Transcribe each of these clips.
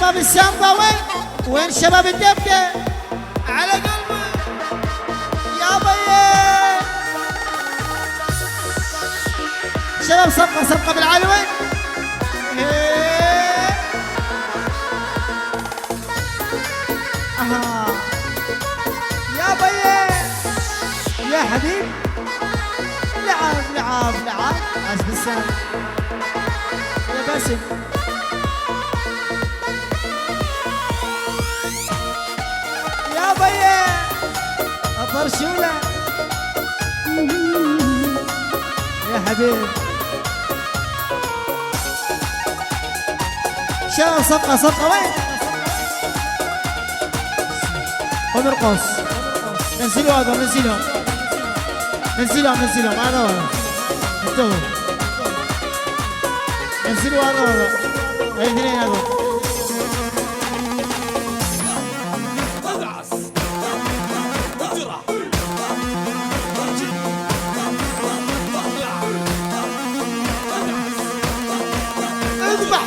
شباب السامبا وين؟ وين شباب الدبكة؟ على قلبي يا بيه. شباب صفقة بالعلوي. يا بيه يا حبيب. لعب عزب السام يا باسم. يا بيه الطرشولة يا حبيب. شباب صفقة وين؟ خذ القوس. نزلوا هذا نزلهم هذا ولا انتبهوا. نزلوا هذا الاثنين هذول. اذبح.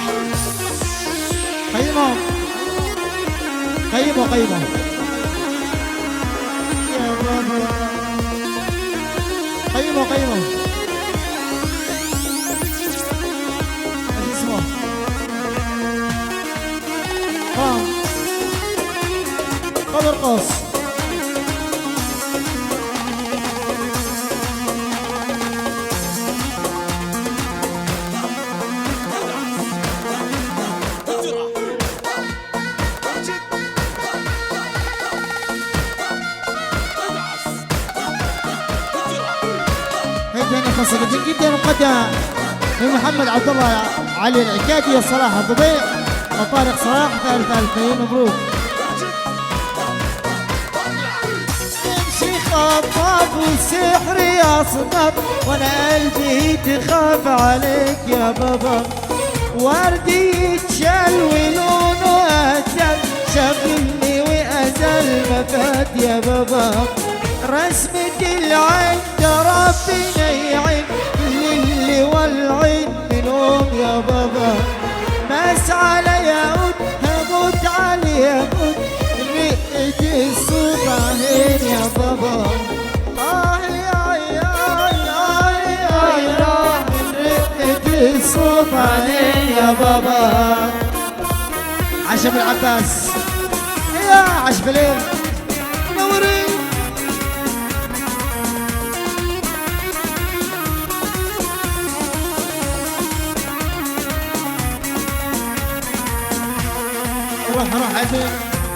قيموا قيموا ايش اسمه؟ قبر قوس. خاصة جدا مقدمة من محمد عبد الله علي العكادي صلاح الضبيع وطارق صلاح. ثالث ألفين مبروك. امشي خطاب والسحر يا صدق وانا قلبي تخاف عليك يا بابا. وردي يتشال ولونه أهدل شغلني وأزل ما فات يا بابا. رسمة العين ربنا يعين اللي والعين منهم يا بابا. ماس على ياقوت هموت على ياقوت رقة الصوت عهين يا بابا. رقة الصوت عهين يا بابا. عشب العباس يا عشب الليل نورين.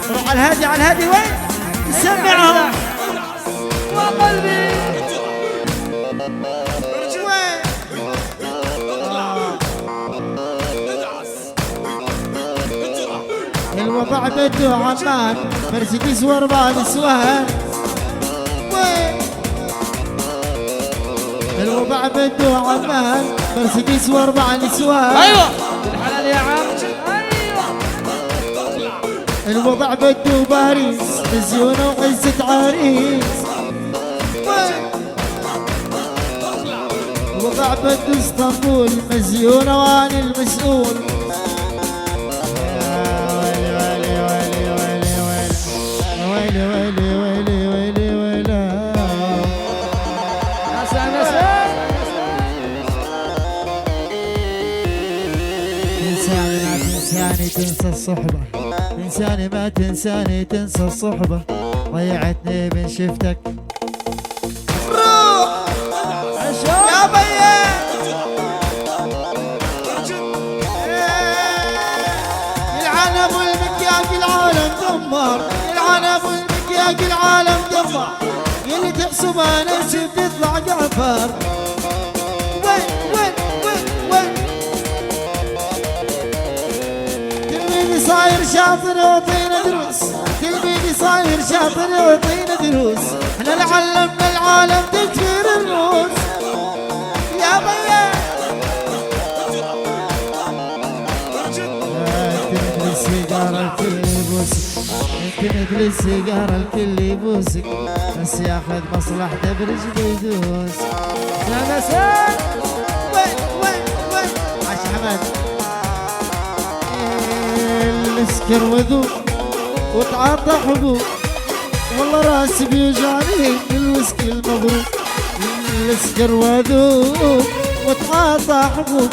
روح على الهادي وين؟ سمعهم وقلبي وين؟ الوضع بده عمان مرسيدس واربع نسوان. وين؟ الوضع بده عمان مرسيدس واربع نسوان. ايوه بالحلال يا عم. الوضع بده باريس مزيونة وعزة عريس. الوضع بده اسطنبول مزيونة وانا المسؤول. تنسى الصحبة إنساني ما تنساني تنسى الصحبة. ضيعتني من شفتك روح يا بيه. العنب والمكياج العالم دمر. العنب والمكياج العالم دمر. يلي تحسب انا نسيب تطلع جعفر. صاير شاطر وعطينا دروس. تلميذي صاير شاطر وعطينا دروس. احنا اللي علمنا العالم تكفير الروس يا بيه. انت مثل السيجارة الكل يبوسك. انت مثل السيجارة الكل يبوسك. بس ياخذ مصلحته برجله يدوس. يا مساء وين عاش حمد. اسكر وذوب وتعاطى حبوب، والله راسي بيوجعني من الويسكي المبروك. الاسكر وذوب وتعاطى حبوب،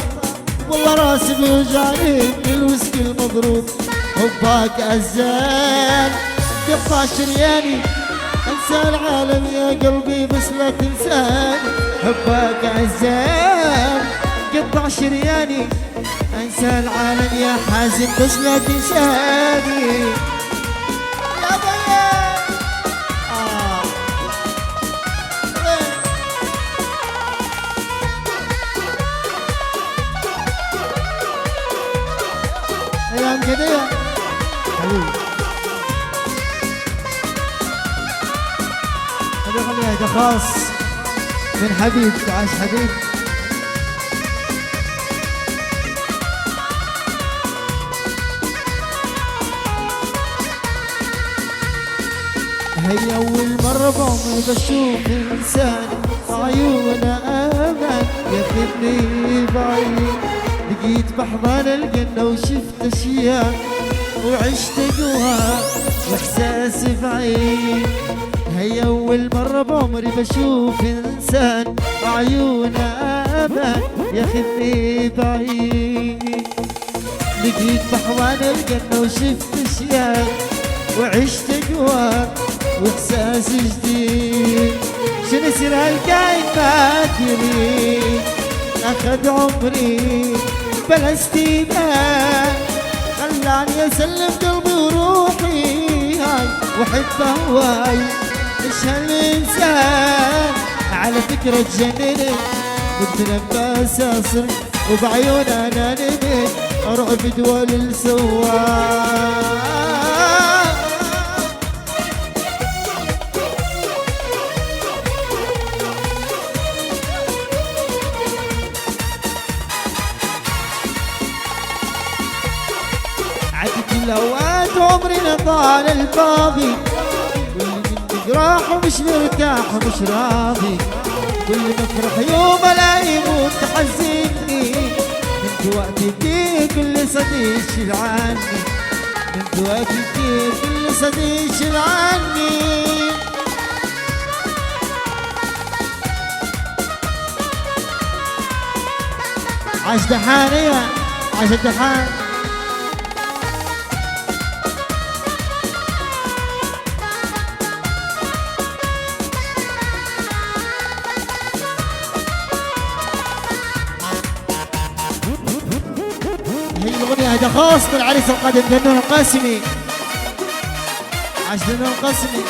والله راسي بيوجعني من الويسكي المضروب. حبك أزال قطع شرياني، انسى العالم يا قلبي بس لا تنساني. حبك عزال قطع شرياني، انسى العالم يا حازم بس لا تنساني. يا بيان ايام جديدة حبيبي. خليها هذا خاص من حبيب. تعاش حبيب. هي أول مرة بعمري بشوف إنسان عيونه أمان ياخذني بعيد. لقيت بحضان الجنة وشفت أشياء وعشت جواها وإحساسي بعيد. هي أول مرة بعمري بشوف إنسان عيونه أمان ياخذني بعيد. لقيت بحضان الجنة وشفت أشياء وعشت جواها واحساس جديد. شنو يصير هالكاين ما ادري، اخذ عمري بلا استيبان، خلاني اسلم قلبي وروحي هاي واحب هواي. مش هالانسان على فكرة تجنني، كنت لما اسافر وبعيون انا نمت اروح بدول السوار. عدت الأوقات عمرنا طال الفاضي، كل من جراح ومش مرتاح ومش راضي. كل ما افرح يوم الاقي موت تحزني، من وقت كتير كل صديق شيل عني، من وقت كتير كل صديق شيل عني. عاش دحان يا عاش دحان. هي الأغنية هذا خاص بالعريس القادم دنون القاسمي. عاش دنون القاسمي.